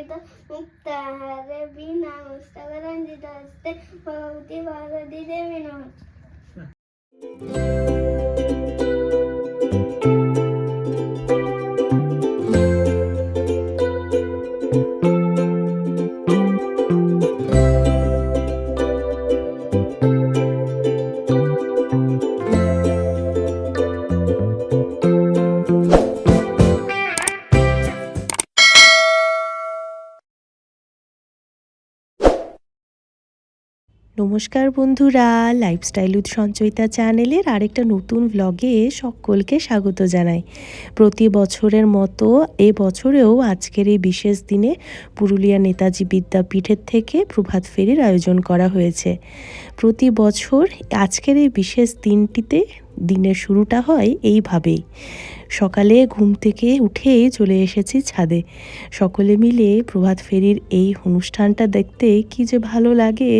शोभित मुक्ताहारे वीणा पुस्तक रंजित हस्ते भगवती भारती देवी नमः। নমস্কার বন্ধুরা, লাইফস্টাইল উইথ সঞ্চয়িতা চ্যানেলের আরেকটা নতুন ব্লগে সকলকে স্বাগত জানাই। প্রতি বছরের মতো এ বছরেও আজকের এই বিশেষ দিনে পুরুলিয়া নেতাজি বিদ্যাপীঠের থেকে প্রভাত ফেরির আয়োজন করা হয়েছে। প্রতি বছর আজকের এই বিশেষ দিনটিতে দিনের শুরুটা হয় এইভাবেই। সকালে ঘুম থেকে উঠেই চলে এসেছি ছাদে। সকলে মিলে প্রভাত ফেরির এই অনুষ্ঠানটা দেখতে কি যে ভালো লাগে,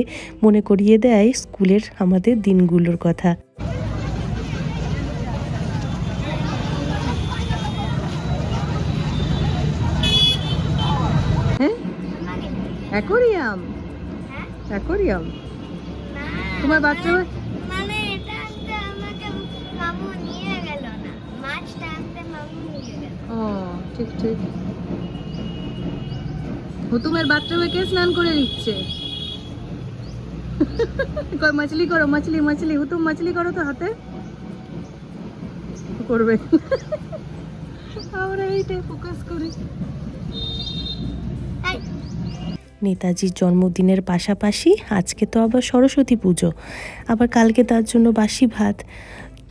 মনে করিয়ে দেয় স্কুলের আমাদের দিনগুলোর কথা। অ্যাকোরিয়াম, অ্যাকোরিয়াম তোমার বাচ্চা মানে এটা আনতে আমাকে মামু নিয়ে গেল না, মাছটা আনতে মামু নিয়ে গেল। ও ঠিক ঠিক। হুতুমের বাচ্চা হয়ে কে স্নান করে দিচ্ছে? মাছলি করো, মাছলি মাছলি, হুতুম মাছলি করো তো হাতে করবে। আমরা এইটাই ফোকাস করি। নেতাজির জন্মদিনের পাশাপাশি আজকে তো আবার সরস্বতী পুজো, আবার কালকে তার জন্য বাসি ভাত।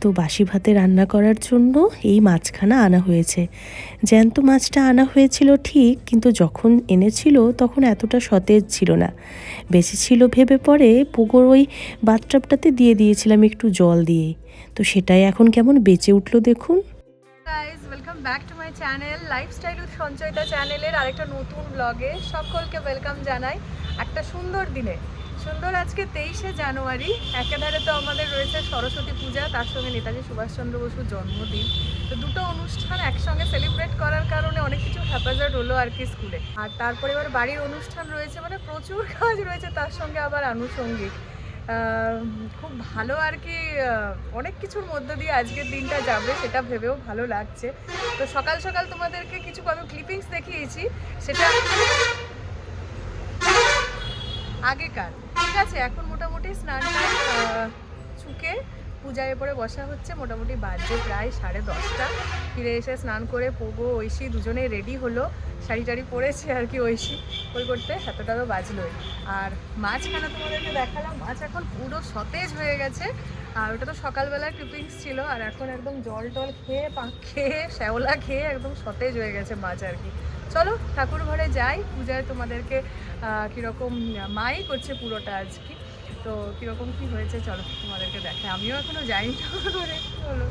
তো বাসি ভাতে রান্না করার জন্য এই মাছখানা আনা হয়েছে। জ্যান্ত মাছটা আনা হয়েছিল ঠিক, কিন্তু যখন এনেছিল তখন এতটা সতেজ ছিল না। বেঁচে ছিল ভেবে পরে পুকুর ওই বাথটাবটাতে দিয়ে দিয়েছিলাম একটু জল দিয়ে, তো সেটাই এখন কেমন বেঁচে উঠলো দেখুন। Guys, welcome back to my channel lifestyle with Sanchayita চ্যানেলের আরেকটা নতুন ব্লগে সকলকে ওয়েলকাম জানাই। একটা সুন্দর দিনে, সুন্দর আজকে 23শে জানুয়ারি। একেধারে তো আমাদের রয়েছে সরস্বতী পূজা, তার সঙ্গে নেতাজি সুভাষচন্দ্র বসুর জন্মদিন। তো দুটো অনুষ্ঠান একসঙ্গে সেলিব্রেট করার কারণে অনেক কিছু হ্যাপাজার্ড হলো আর কি স্কুলে। আর তারপরে এবার বাড়ির অনুষ্ঠান রয়েছে, মানে প্রচুর কাজ রয়েছে, তার সঙ্গে আবার আনুষঙ্গিক। খুব ভালো আর কি, অনেক কিছুর মধ্য দিয়ে আজকের দিনটা যাবে সেটা ভেবেও ভালো লাগছে। তো সকাল সকাল তোমাদেরকে কিছু আমি ক্লিপিংস দেখিয়েছি, সেটা আগেকার। ঠিক আছে, এখন মোটামুটি স্নানটা চুকে পূজায় পরে বসা হচ্ছে। মোটামুটি বাজে প্রায় 10:30। ফিরে এসে স্নান করে পোগো ঐশী দুজনেই রেডি হলো, শাড়ি টাড়ি পরেছে আর কি ঐশী করতে, এতটা তো বাজলোই। আর মাছখানা তোমাদেরকে দেখালাম, মাছ এখন পুরো সতেজ হয়ে গেছে। আর ওটা তো সকালবেলার ক্লিপিংস ছিল, আর এখন একদম জল টল খেয়ে পাক খেয়ে শ্যাওলা খেয়ে একদম সতেজ হয়ে গেছে মাছ আর কি। চলো ঠাকুর ঘরে যাই, পূজায় তোমাদেরকে কীরকম মাই করছে পুরোটা আজকে, তো কীরকম কী হয়েছে চলো তোমাদেরকে দেখে। আমিও এখনও যাইনি ঠাকুর ঘরে। চলো,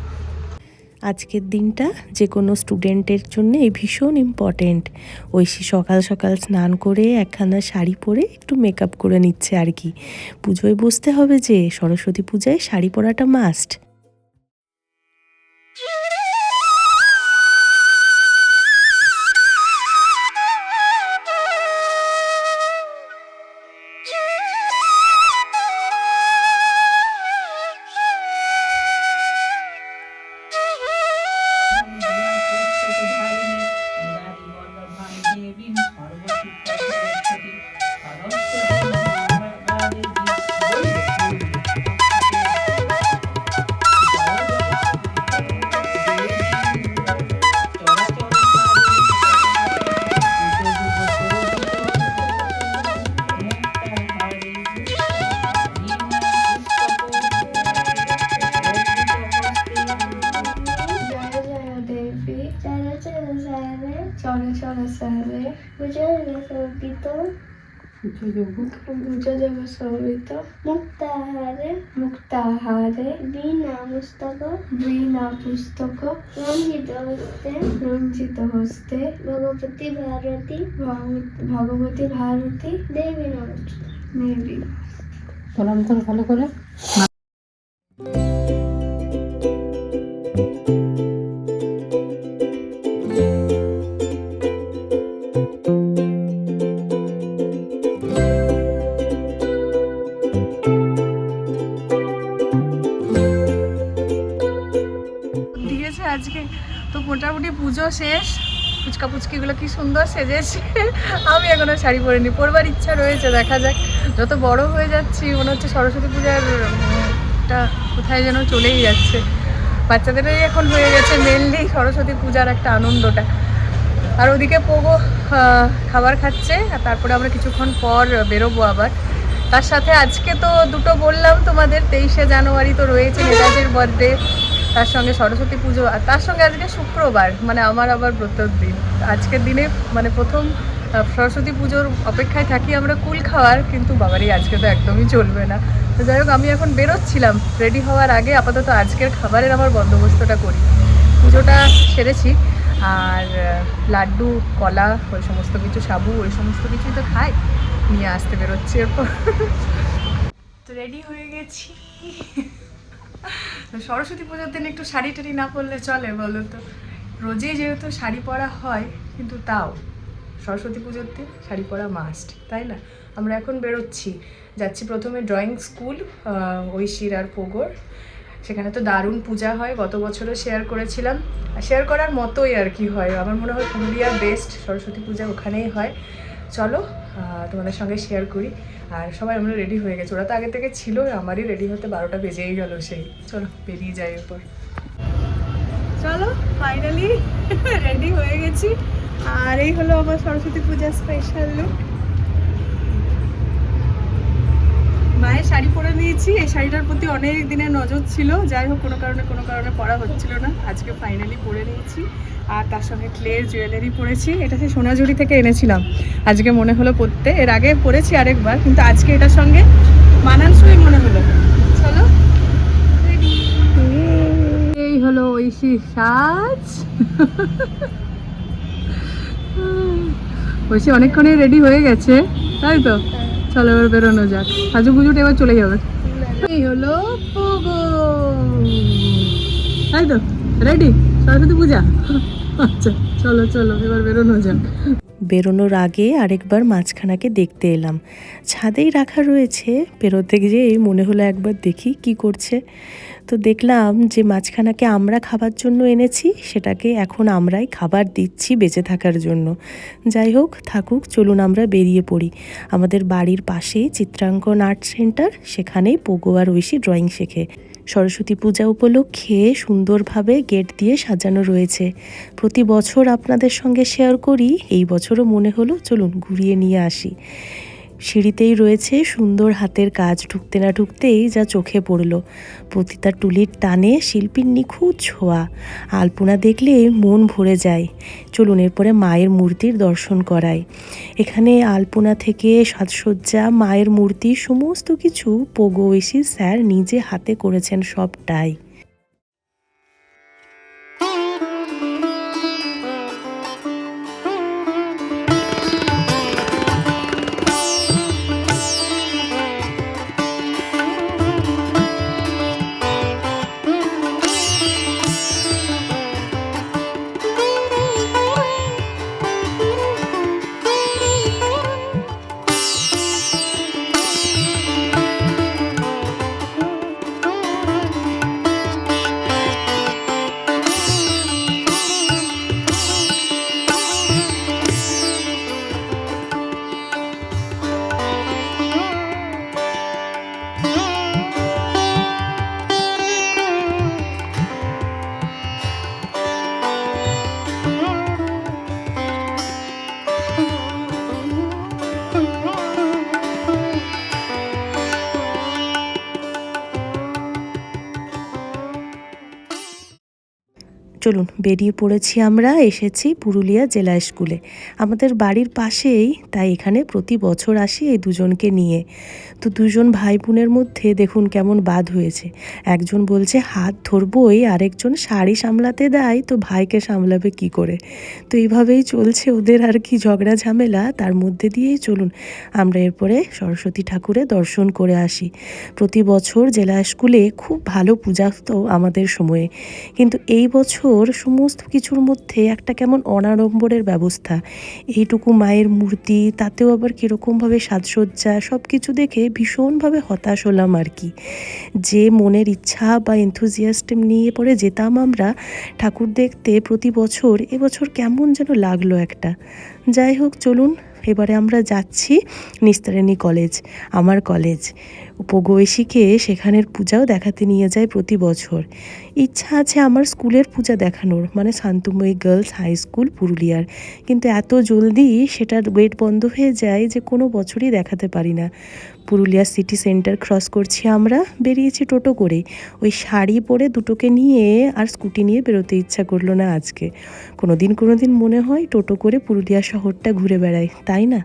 আজকের দিনটা যে কোনো স্টুডেন্টের জন্য ভীষণ ইম্পর্টেন্ট। ঐশী সকাল সকাল স্নান করে একখানা শাড়ি পরে একটু মেকআপ করে নিচ্ছে আর কি। পুজোয় বসতে হবে, যে সরস্বতী পূজায় শাড়ি পরাটা মাস্ট। मुक्ताहारे मुक्ताहारे वीणा पुस्तक रंजित हस्ते भगवती भारती देवी नमः। প্রণাম তো ভালো করে। পুজো শেষ, ফুচকা পুচকিগুলো কি সুন্দর সেজেছে। আমি এখনো শাড়ি পরিনি, পরবার ইচ্ছা রয়েছে, দেখা যাক। যত বড় হয়ে যাচ্ছি মনে হচ্ছে সরস্বতী পূজার টা কোথায় যেন চলেই যাচ্ছে। বাচ্চাদেরই এখন হয়ে গেছে মেনলি সরস্বতী পূজার একটা আনন্দটা। আর ওদিকে পোগো খাবার খাচ্ছে, আর তারপরে আমরা কিছুক্ষণ পর বেরোবো আবার। তার সাথে আজকে তো দুটো বললাম তোমাদের, 23শে জানুয়ারি তো রয়েছে নেতাজির বার্থডে, তার সঙ্গে সরস্বতী পুজো, আর তার সঙ্গে আজকে শুক্রবার, মানে আমার আবার ব্রতর দিন। আজকের দিনে মানে প্রথম সরস্বতী পুজোর অপেক্ষায় থাকি আমরা কুল খাওয়ার, কিন্তু বাবারই আজকে তো একদমই চলবে না। তো যাই হোক, আমি এখন বেরোচ্ছিলাম, রেডি হওয়ার আগে আপাতত আজকের খাবারের আমার বন্দোবস্তটা করি। পুজোটা সেরেছি, আর লাড্ডু, কলা, ওই সমস্ত কিছু, সাবু, ওই সমস্ত কিছুই তো খাই, নিয়ে আসতে বেরোচ্ছি এরপর। তো রেডি হয়ে গেছি। সরস্বতী পুজোর দিন একটু শাড়ি টাড়ি না পরলে চলে বলো তো? রোজেই যেহেতু শাড়ি পরা হয়, কিন্তু তাও সরস্বতী পুজোর দিন শাড়ি পরা মাস্ট, তাই না? আমরা এখন বেরোচ্ছি, যাচ্ছি প্রথমে ড্রয়িং স্কুল, ঐশীর আর পোগোর। সেখানে তো দারুণ পূজা হয়, গত বছরও শেয়ার করেছিলাম, শেয়ার করার মতোই আর কি হয়। আমার মনে হয় পুরুলিয়ার বেস্ট সরস্বতী পূজা ওখানেই হয়। চলো তোমাদের সঙ্গে শেয়ার করি। আর সবাই আমরা রেডি হয়ে গেছি, ওরা তো আগে থেকে ছিল, আমারই রেডি হতে 12টা বেজেই গেল সেই। চলো বেরিয়ে যাই এরপর। চলো ফাইনালি রেডি হয়ে গেছি, আর এই হলো আমার সরস্বতী পূজার স্পেশাল লুক। মায়ের শাড়ি পরে নিয়েছি, এই শাড়িটার প্রতি অনেক দিনের নজর ছিল, যাই হোক কোনো কারণে পরা হচ্ছিল না, আজকে ফাইনালি পরে নিয়েছি। আর তার সঙ্গে ক্লের জুয়েলারি পরেছি, এটা সে সোনাঝুরি থেকে এনেছিলাম, আজকে মনে হলো পরতে। এর আগে পরেছি আরেকবার, কিন্তু আজকে এটার সঙ্গে মানানসই মনে হলো। চলো এই হলো ঐশী সাজ। ঐশী অনেকক্ষণই রেডি হয়ে গেছে, তাই তো? চলো এবার বেরোনো যাক, সাজুগুজুট এবার চলে যাবে। এই হলো পোগো, তাই তো? রেডি সরস্বতী পূজা? আচ্ছা চলো চলো এবার বেরোনো যাক। বেরোনোর আগে আরেকবার মাছখানাকে দেখতে এলাম, ছাদেই রাখা রয়েছে। বেরোতে গিয়েই মনে হলো একবার দেখি কি করছে। তো দেখলাম যে মাছখানাকে আমরা খাবার জন্য এনেছি, সেটাকে এখন আমরাই খাবার দিচ্ছি বেঁচে থাকার জন্য। যাই হোক থাকুক, চলুন আমরা বেরিয়ে পড়ি। আমাদের বাড়ির পাশেই চিত্রাঙ্কন আর্ট সেন্টার, সেখানেই পোগো আর ঐশী ড্রয়িং শেখে। সরস্বতী পূজা উপলক্ষে সুন্দরভাবে গেট দিয়ে সাজানো রয়েছে। প্রতি বছর আপনাদের সঙ্গে শেয়ার করি, এই বছরও মনে হলো চলুন ঘুরিয়ে নিয়ে আসি। সিঁড়িতেই রয়েছে সুন্দর হাতের কাজ, ঢুকতে না ঢুকতেই যা চোখে পড়লো। প্রতিটা টুলির টানে শিল্পীর নিখুঁত ছোঁয়া, আলপনা দেখলে মন ভরে যায়। চলুন এরপরে মায়ের মূর্তির দর্শন করাই। এখানে আলপনা থেকে সাজসজ্জা, মায়ের মূর্তি, সমস্ত কিছু পোগো ঐশী স্যার নিজে হাতে করেছেন সবটাই। চলুন বেরিয়ে পড়েছি আমরা, এসেছি পুরুলিয়া জেলা স্কুলে, আমাদের বাড়ির পাশেই, তাই এখানে প্রতি বছর আসি এই দুজনকে নিয়ে। তো দুজন ভাই বোনের মধ্যে দেখুন কেমন বাদ হয়েছে, একজন বলছে হাত ধরবই, আরেকজন শাড়ি সামলাতে দেয়, তো ভাইকে সামলাবে কি করে। তো এইভাবেই চলছে ওদের আর কি ঝগড়া ঝামেলা। তার মধ্যে দিয়েই চলুন আমরা এরপরে সরস্বতী ঠাকুরের দর্শন করে আসি। প্রতি বছর জেলা স্কুলে খুব ভালো পূজা হতো আমাদের সময়ে, কিন্তু এই বছর বছর সমস্ত কিছুর মধ্যে একটা কেমন অনাড়ম্বরের ব্যবস্থা। এইটুকু মায়ের মূর্তি, তাতেও আবার কীরকমভাবে সাজসজ্জা, সব কিছু দেখে ভীষণভাবে হতাশ হলাম আর কি। যে মনের ইচ্ছা বা এনথুজিয়াস্টিম নিয়ে পরে যেতাম আমরা ঠাকুর দেখতে প্রতি বছর, এবছর কেমন যেন লাগলো একটা। যাই হোক, চলুন এবারে আমরা যাচ্ছি নিস্তারিণী কলেজ, আমার কলেজ। উপগৈশীকে সেখানের পূজাও দেখাতে নিয়ে যায় প্রতি বছর। ইচ্ছা আছে আমার স্কুলের পূজা দেখানোর, মানে শান্তময়ী গার্লস হাই স্কুল পুরুলিয়ার, কিন্তু এত জলদি সেটার ওয়েট বন্ধ হয়ে যায় যে কোনো বছরই দেখাতে পারি না। পুরুলিয়া সিটি সেন্টার ক্রস করছি আমরা, বেরিয়েছি টোটো করে। ওই শাড়ি পরে দুটোকে নিয়ে আর স্কুটি নিয়ে বেরোতে ইচ্ছা করলো না আজকে। কোনো দিন মনে হয় টোটো করে পুরুলিয়া শহরটা ঘুরে বেড়াই, তাই না?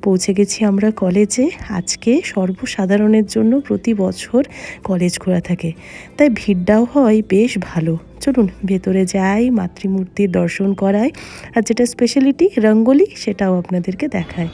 পৌঁছে গেছি আমরা কলেজে। আজকে সর্বসাধারণের জন্য প্রতি বছর কলেজ খোলা থাকে, তাই ভিড়টাও হয় বেশ ভালো। চলুন ভেতরে যাই, মাতৃমূর্তির দর্শন করায়, আর যেটা স্পেশালিটি রঙ্গোলি সেটাও আপনাদেরকে দেখায়।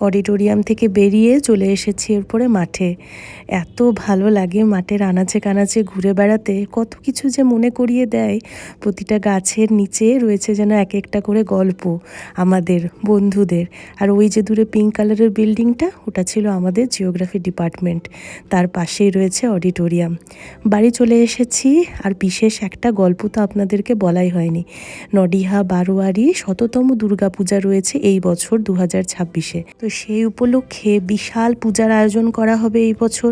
অডিটোরিয়াম থেকে বেরিয়ে চলে এসেছি এরপরে মাঠে। এত ভালো লাগে মাঠের আনাচে কানাচে ঘুরে বেড়াতে, কত কিছু যে মনে করিয়ে দেয়। প্রতিটা গাছের নিচে রয়েছে যেন এক একটা করে গল্প আমাদের বন্ধুদের। আর ওই যে দূরে পিঙ্ক কালারের বিল্ডিংটা, ওটা ছিল আমাদের জিওগ্রাফি ডিপার্টমেন্ট, তার পাশেই রয়েছে অডিটোরিয়াম। বাড়ি চলে এসেছি, আর বিশেষ একটা গল্প তো আপনাদেরকে বলাই হয়নি। নডিহা বারোয়ারি শততম দুর্গাপূজা রয়েছে এই বছর 2026-এ। তো সেই উপলক্ষে বিশাল পূজার আয়োজন করা হবে এই বছর।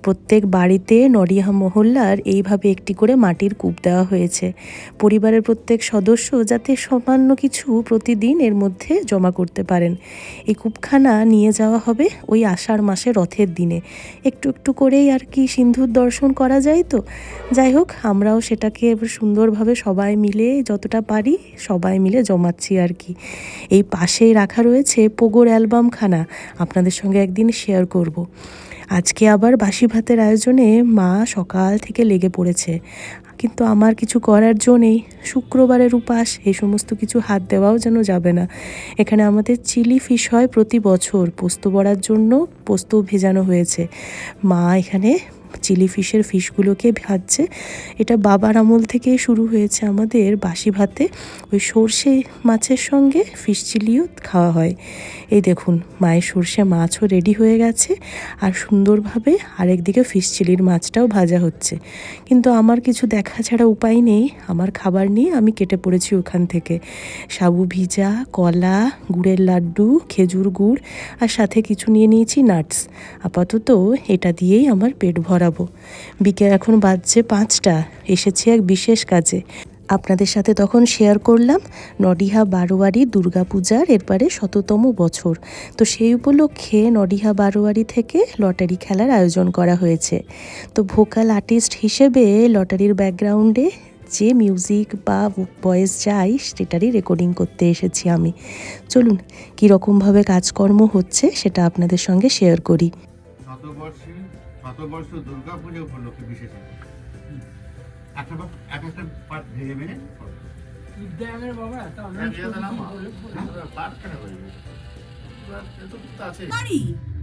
প্রত্যেক বাড়িতে নডিহা মহল্লার এইভাবে একটি করে মাটির কূপ দেওয়া হয়েছে, পরিবারের প্রত্যেক সদস্য যাতে সামান্য কিছু প্রতিদিন এর মধ্যে জমা করতে পারেন। এই কূপখানা নিয়ে যাওয়া হবে ওই আষাঢ় মাসে রথের দিনে, একটু একটু করেই আর কি সিন্ধুর দর্শন করা যায়। তো যাই হোক, আমরাও সেটাকে এবার সুন্দরভাবে সবাই মিলে যতটা পারি সবাই মিলে জমাচ্ছি আর কি। এই পাশেই রাখা রয়েছে পোগোর অ্যালবামখানা, আপনাদের সঙ্গে একদিন শেয়ার করব। আজকে আবার বাসি ভাতের আয়োজনে মা সকাল থেকে লেগে পড়েছে, কিন্তু আমার কিছু করার জো নেই। শুক্রবারের উপাস, এই সমস্ত কিছু হাত দেওয়াও যেন যাবে না। এখানে আমাদের চিলি ফিশ হয় প্রতি বছর, পোস্ত বড়ার জন্য পোস্ত ভেজানো হয়েছে। মা এখানে চিলি ফিশের ফিশগুলোকে ভাজছে। এটা বাবার আমল থেকে শুরু হয়েছে আমাদের বাসি ভাতে। ওই সর্ষে মাছের সঙ্গে ফিশ চিলিও খাওয়া হয়। এই দেখুন, মায়ের সর্ষে মাছও রেডি হয়ে গেছে, আর সুন্দরভাবে আরেকদিকে ফিশ চিলির মাছটাও ভাজা হচ্ছে। কিন্তু আমার কিছু দেখা ছাড়া উপায় নেই, আমার খাবার নিয়ে আমি কেটে পড়েছি ওখান থেকে। সাবু ভিজা, কলা, গুড়ের লাড্ডু, খেজুর গুড়, আর সাথে কিছু নিয়ে নিয়েছি নাটস। আপাতত এটা দিয়েই আমার পেট ভরাবো। বিকেল এখন বাজছে 5টা, এসেছি এক বিশেষ কাজে। আপনাদের সাথে তখন শেয়ার করলাম নডিহা বারোয়ারি দুর্গাপূজার এরপরে 100তম বছর। তো সেই উপলক্ষে নডিহা বারোয়ারি থেকে লটারি খেলার আয়োজন করা হয়েছে। তো ভোকাল আর্টিস্ট হিসেবে লটারির ব্যাকগ্রাউন্ডে যে মিউজিক বা ভয়েস যায় সেটারই রেকর্ডিং করতে এসেছি আমি। চলুন কীরকমভাবে কাজকর্ম হচ্ছে সেটা আপনাদের সঙ্গে শেয়ার করি। শতবর্ষ দুর্গাপূজা উপলক্ষে বিশেষ একটা পার্ট ভেঙে ভেঙে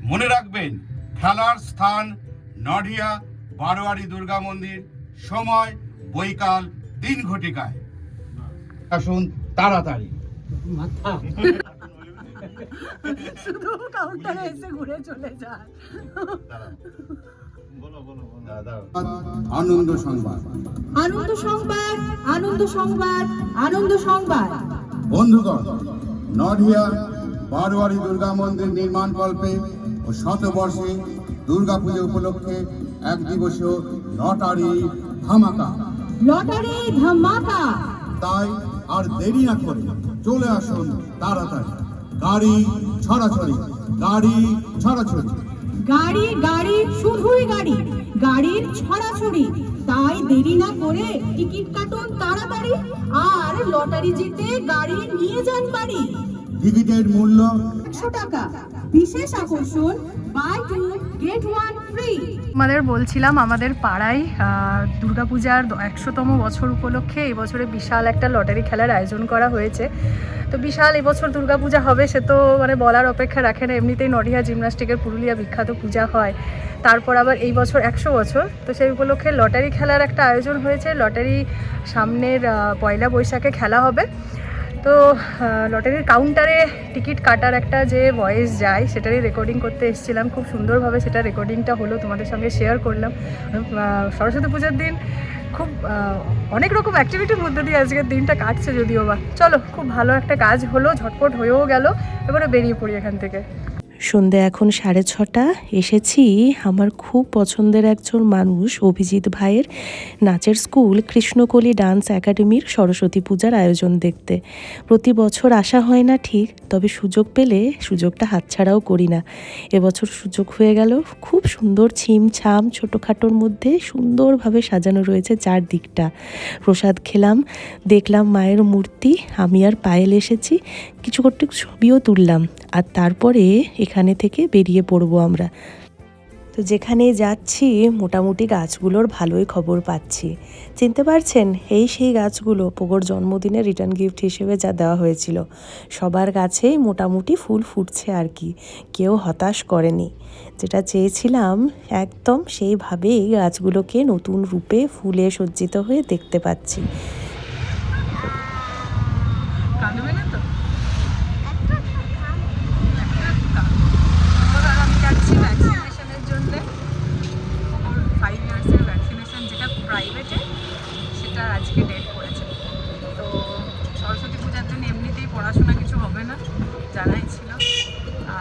মনে রাখবেন, খেলার স্থান নডিয়া বারোয়ারি দুর্গা মন্দির, সময় বৈকাল 3 ঘটিকায়। আসুন তাড়াতাড়ি। শুধু কাউন্টারে এসে ঘুরে চলে যায়। আনন্দ সংবাদ, আনন্দ সংবাদ, আনন্দ সংবাদ, আনন্দ সংবাদ। বন্ধুগণ, নডিয়া বারোয়ারি দুর্গা মন্দির নির্মাণ কল্পে ও শতবর্ষে দুর্গাপুজো উপলক্ষে 1 দিবসীয় লটারি ধামাকা। লটারি ধামাকা। তাই আর দেরি না করে চলে আসুন তাড়াতাড়ি। গাড়ি ছড়াছড়ি, গাড়ি ছড়াছড়ি। গাড়ি গাড়ি শুধুই গাড়ি, গাড়ির ছড়াছড়ি। তাই দেরি না করে টিকিট কাটুন তাড়াতাড়ি, আর লটারি জিতে গাড়ি নিয়ে যান বাড়ি। টিকিটের মূল্য 100 টাকা। বিশেষ আকর্ষণ, বাই 2 গেট 1 ফ্রি। আমাদের বলছিলাম, আমাদের পাড়ায় দুর্গাপূজার 100তম বছর উপলক্ষে এই বছরে বিশাল একটা লটারি খেলার আয়োজন করা হয়েছে। তো বিশাল এবছর দুর্গাপূজা হবে সে তো মানে বলার অপেক্ষা রাখে না। এমনিতেই নডিহা জিমনাস্টিকের পুরুলিয়া বিখ্যাত পূজা হয়, তারপর আবার এই বছর 100 বছর। তো সেই উপলক্ষে লটারি খেলার একটা আয়োজন হয়েছে। লটারি সামনের 1 বৈশাখে খেলা হবে। তো লটারির কাউন্টারে টিকিট কাটার একটা যে ভয়েস যায় সেটারই রেকর্ডিং করতে এসেছিলাম। খুব সুন্দরভাবে সেটা রেকর্ডিংটা হলো, তোমাদের সঙ্গে শেয়ার করলাম। সরস্বতী পুজোর দিন খুব অনেক রকম অ্যাক্টিভিটির মধ্যে দিয়ে আজকের দিনটা কাটছে যদিও বা। চলো, খুব ভালো একটা কাজ হলো, ঝটপট হয়েও গেল। এবারে বেরিয়ে পড়ি এখান থেকে। সন্ধে এখন 6:30। এসেছি আমার খুব পছন্দের একজন মানুষ অভিজিৎ ভাইয়ের নাচের স্কুল কৃষ্ণকলি ডান্স একাডেমির সরস্বতী পূজার আয়োজন দেখতে। প্রতি বছর আসা হয় না ঠিক, তবে সুযোগ পেলে সুযোগটা হাতছাড়াও করি না। এবছর সুযোগ হয়ে গেল। খুব সুন্দর ছিমছাম ছোটোখাটোর মধ্যে সুন্দরভাবে সাজানো রয়েছে চারদিকটা। প্রসাদ খেলাম, দেখলাম মায়ের মূর্তি। আমি আর পায়েল এসেছি, কিছু করতে ছবিও তুললাম, আর তারপরে এখানে থেকে বেরিয়ে পড়বো আমরা। তো যেখানে যাচ্ছি মোটামুটি গাছগুলোর ভালোই খবর পাচ্ছি। চিনতে পারছেন, এই সেই গাছগুলো পোগোর জন্মদিনের রিটার্ন গিফট হিসেবে যা দেওয়া হয়েছিল। সবার গাছেই মোটামুটি ফুল ফুটছে আর কি, কেউ হতাশ করেনি। যেটা চেয়েছিলাম একদম সেইভাবেই গাছগুলোকে নতুন রূপে ফুলে সজ্জিত হয়ে দেখতে পাচ্ছি। কাঁদবে না তো? আমি যাচ্ছি ভ্যাকসিনেশনের জন্যে। 5 ইয়ার্সের ভ্যাকসিনেশন, যেটা প্রাইভেটে, সেটা আজকে ডেট করেছে। তো সরস্বতী পূজার জন্য এমনিতেই পড়াশোনা কিছু হবে না, জানাই ছিল।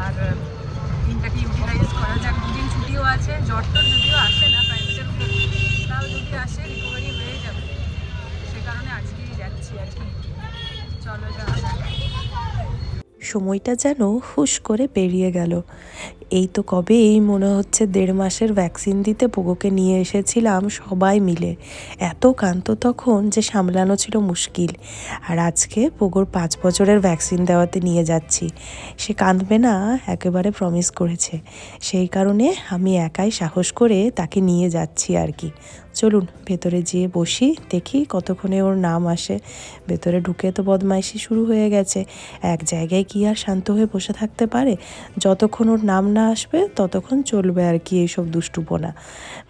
আর দিনটাকে ইউটিলাইজ করা যাক। 2 দিন ছুটিও আছে। জ্বর টর যদিও আসে না প্রাইভেটের উপর, তাও যদি আসে রিকভারি হয়ে যাবে। সে কারণে আজকেই যাচ্ছি আর কি। চলো যাওয়া যাক। সময়টা যেন হুশ করে পেরিয়ে গেল। এই তো কবেই মনে হচ্ছে 1.5 মাসের ভ্যাকসিন দিতে পোগোকে নিয়ে এসেছিলাম সবাই মিলে। এত কাঁদতো তখন যে সামলানো ছিল মুশকিল। আর আজকে পোগোর 5 বছরের ভ্যাকসিন দেওয়াতে নিয়ে যাচ্ছি। সে কাঁদবে না একেবারে প্রমিস করেছে। সেই কারণে আমি একাই সাহস করে তাকে নিয়ে যাচ্ছি আর কি। চলুন ভেতরে যেয়ে বসি, দেখি কতক্ষণে ওর নাম আসে। ভেতরে ঢুকে তো বদমাইশি শুরু হয়ে গেছে। এক জায়গায় কি আর শান্ত হয়ে বসে থাকতে পারে? যতক্ষণ ওর নাম না আসবে ততক্ষণ চলবে আর কি এইসব দুষ্টুপনা।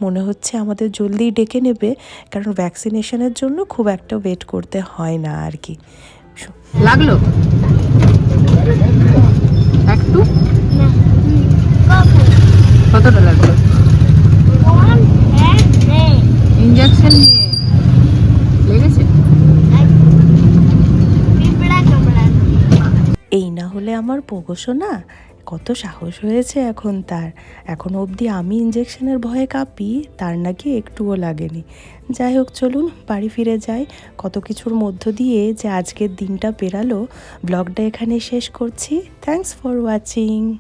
মনে হচ্ছে আমাদের জলদি ডেকে নেবে, কারণ ভ্যাকসিনেশনের জন্য খুব একটা ওয়েট করতে হয় না আর কি। লাগলো একটু? কতটা লাগলো? ইঞ্জেকশন নিয়ে লেগেছে? এই না হলে আমার পোগোশো না, কত সাহস হয়েছে এখন তার। এখনো অবধি আমি ইঞ্জেকশনের ভয়ে কাঁপি, তার নাকি একটুও লাগেনি। যাই হোক, চলুন বাড়ি ফিরে যাই। কত কিছুর মধ্য দিয়ে যে আজকের দিনটা পেরালো, ব্লগটা এখানে শেষ করছি। Thanks for watching.